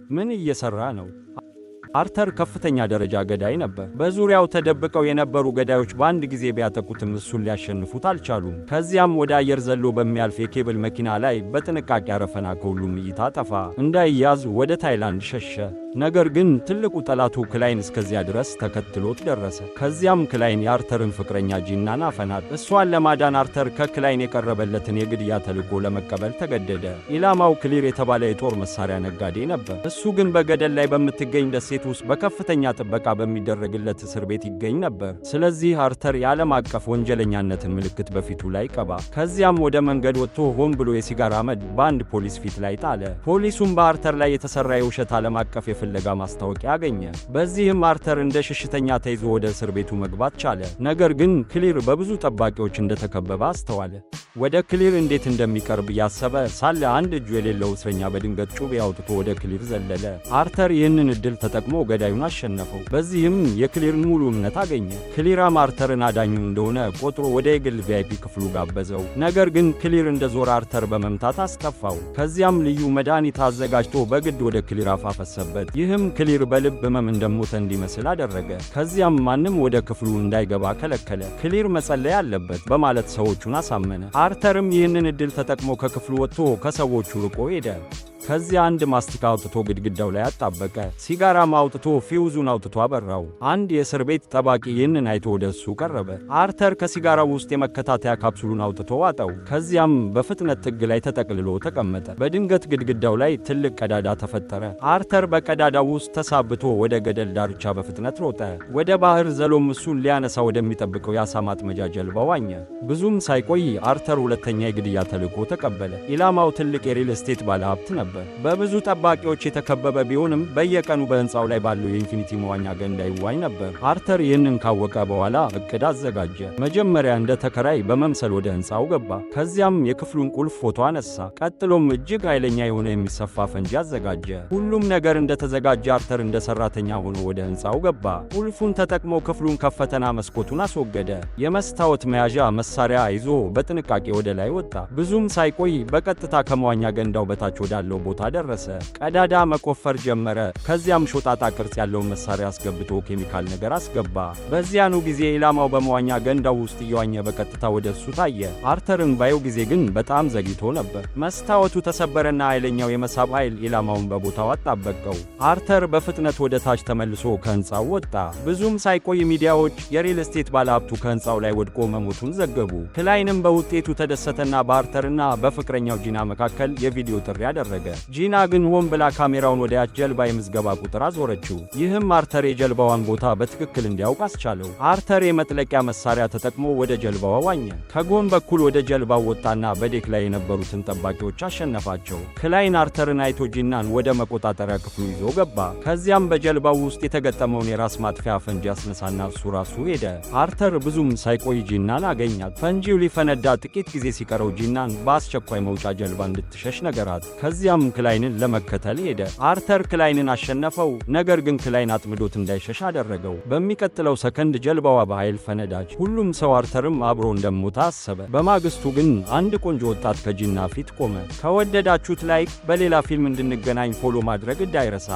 ምን እየሰራ ነው? አርተር ከፍተኛ ደረጃ ገዳይ ነበር። በዙሪያው ተደብቀው የነበሩ ገዳዮች በአንድ ጊዜ ቢያጠቁትም እሱን ሊያሸንፉት አልቻሉም። ከዚያም ወደ አየር ዘሎ በሚያልፍ የኬብል መኪና ላይ በጥንቃቄ አረፈና ከሁሉም እይታ ጠፋ። እንዳይያዝ ወደ ታይላንድ ሸሸ። ነገር ግን ትልቁ ጠላቱ ክላይን እስከዚያ ድረስ ተከትሎት ደረሰ። ከዚያም ክላይን የአርተርን ፍቅረኛ ጂናን አፈናት። እሷን ለማዳን አርተር ከክላይን የቀረበለትን የግድያ ተልዕኮ ለመቀበል ተገደደ። ኢላማው ክሊር የተባለ የጦር መሳሪያ ነጋዴ ነበር። እሱ ግን በገደል ላይ በምትገኝ ደሴት ውስጥ በከፍተኛ ጥበቃ በሚደረግለት እስር ቤት ይገኝ ነበር። ስለዚህ አርተር የዓለም አቀፍ ወንጀለኛነትን ምልክት በፊቱ ላይ ቀባ። ከዚያም ወደ መንገድ ወጥቶ ሆን ብሎ የሲጋራ አመድ በአንድ ፖሊስ ፊት ላይ ጣለ። ፖሊሱም በአርተር ላይ የተሰራ የውሸት ዓለም አቀፍ የፍለጋ ማስታወቂያ አገኘ። በዚህም አርተር እንደ ሽሽተኛ ተይዞ ወደ እስር ቤቱ መግባት ቻለ። ነገር ግን ክሊር በብዙ ጠባቂዎች እንደተከበበ አስተዋለ። ወደ ክሊር እንዴት እንደሚቀርብ እያሰበ ሳለ አንድ እጁ የሌለው እስረኛ በድንገት ጩቤ አውጥቶ ወደ ክሊር ዘለለ። አርተር ይህንን ዕድል ተጠቅሞ ገዳዩን አሸነፈው። በዚህም የክሊርን ሙሉ እምነት አገኘ። ክሊራም አርተርን አዳኙ እንደሆነ ቆጥሮ ወደ የግል ቪአይፒ ክፍሉ ጋበዘው። ነገር ግን ክሊር እንደ ዞረ አርተር በመምታት አስከፋው። ከዚያም ልዩ መድኃኒት አዘጋጅቶ በግድ ወደ ክሊር አፋፈሰበት። ይህም ክሊር በልብ ህመም እንደሞተ እንዲመስል አደረገ። ከዚያም ማንም ወደ ክፍሉ እንዳይገባ ከለከለ። ክሊር መጸለይ አለበት በማለት ሰዎቹን አሳመነ። አርተርም ይህንን ዕድል ተጠቅሞ ከክፍሉ ወጥቶ ከሰዎቹ ርቆ ሄደ። ከዚያ አንድ ማስቲካ አውጥቶ ግድግዳው ላይ አጣበቀ። ሲጋራም አውጥቶ ፊውዙን አውጥቶ አበራው። አንድ የእስር ቤት ጠባቂ ይህንን አይቶ ወደ እሱ ቀረበ። አርተር ከሲጋራው ውስጥ የመከታተያ ካፕሱሉን አውጥቶ ዋጠው። ከዚያም በፍጥነት ጥግ ላይ ተጠቅልሎ ተቀመጠ። በድንገት ግድግዳው ላይ ትልቅ ቀዳዳ ተፈጠረ። አርተር በቀዳዳው ውስጥ ተሳብቶ ወደ ገደል ዳርቻ በፍጥነት ሮጠ። ወደ ባህር ዘሎም እሱን ሊያነሳ ወደሚጠብቀው የአሳ ማጥመጃ ጀልባ ዋኘ። ብዙም ሳይቆይ አርተር ሁለተኛ የግድያ ተልዕኮ ተቀበለ። ኢላማው ትልቅ የሪል ስቴት ባለሀብት ነበር። በብዙ ጠባቂዎች የተከበበ ቢሆንም በየቀኑ በህንፃው ላይ ባለው የኢንፊኒቲ መዋኛ ገንዳ ይዋኝ ነበር። አርተር ይህንን ካወቀ በኋላ እቅድ አዘጋጀ። መጀመሪያ እንደ ተከራይ በመምሰል ወደ ህንፃው ገባ። ከዚያም የክፍሉን ቁልፍ ፎቶ አነሳ። ቀጥሎም እጅግ ኃይለኛ የሆነ የሚሰፋ ፈንጂ አዘጋጀ። ሁሉም ነገር እንደተዘጋጀ አርተር እንደ ሰራተኛ ሆኖ ወደ ህንፃው ገባ። ቁልፉን ተጠቅሞ ክፍሉን ከፈተና መስኮቱን አስወገደ። የመስታወት መያዣ መሳሪያ ይዞ በጥንቃቄ ወደ ላይ ወጣ። ብዙም ሳይቆይ በቀጥታ ከመዋኛ ገንዳው በታች ወዳለው ቦታ ደረሰ። ቀዳዳ መቆፈር ጀመረ። ከዚያም ሾጣጣ ቅርጽ ያለውን መሳሪያ አስገብቶ ኬሚካል ነገር አስገባ። በዚያኑ ጊዜ ኢላማው በመዋኛ ገንዳው ውስጥ እየዋኘ በቀጥታ ወደ እሱ ታየ። አርተርን ባየው ጊዜ ግን በጣም ዘግይቶ ነበር። መስታወቱ ተሰበረና ኃይለኛው የመሳብ ኃይል ኢላማውን በቦታው አጣበቀው። አርተር በፍጥነት ወደ ታች ተመልሶ ከህንፃው ወጣ። ብዙም ሳይቆይ ሚዲያዎች የሪል ስቴት ባለሀብቱ ከህንፃው ላይ ወድቆ መሞቱን ዘገቡ። ክላይንም በውጤቱ ተደሰተና በአርተርና በፍቅረኛው ጂና መካከል የቪዲዮ ጥሪ አደረገ። ጂና ግን ሆን ብላ ካሜራውን ወደ ያች ጀልባ የምዝገባ ቁጥር አዞረችው። ይህም አርተር የጀልባዋን ቦታ በትክክል እንዲያውቅ አስቻለው። አርተር የመጥለቂያ መሳሪያ ተጠቅሞ ወደ ጀልባዋ ዋኘ። ከጎን በኩል ወደ ጀልባው ወጣና በዴክ ላይ የነበሩትን ጠባቂዎች አሸነፋቸው። ክላይን አርተርን አይቶ ጂናን ወደ መቆጣጠሪያ ክፍሉ ይዞ ገባ። ከዚያም በጀልባው ውስጥ የተገጠመውን የራስ ማጥፊያ ፈንጂ አስነሳና እሱ ራሱ ሄደ። አርተር ብዙም ሳይቆይ ጂናን አገኛት። ፈንጂው ሊፈነዳ ጥቂት ጊዜ ሲቀረው ጂናን በአስቸኳይ መውጫ ጀልባ እንድትሸሽ ነገራት። ከዚያም ክላይንን ለመከተል ሄደ። አርተር ክላይንን አሸነፈው። ነገር ግን ክላይን አጥምዶት እንዳይሸሽ አደረገው። በሚቀጥለው ሰከንድ ጀልባዋ በኃይል ፈነዳች። ሁሉም ሰው አርተርም አብሮ እንደሞታ አሰበ። በማግስቱ ግን አንድ ቆንጆ ወጣት ከጂና ፊት ቆመ። ከወደዳችሁት ላይክ፣ በሌላ ፊልም እንድንገናኝ ፎሎ ማድረግ እንዳይረሳ።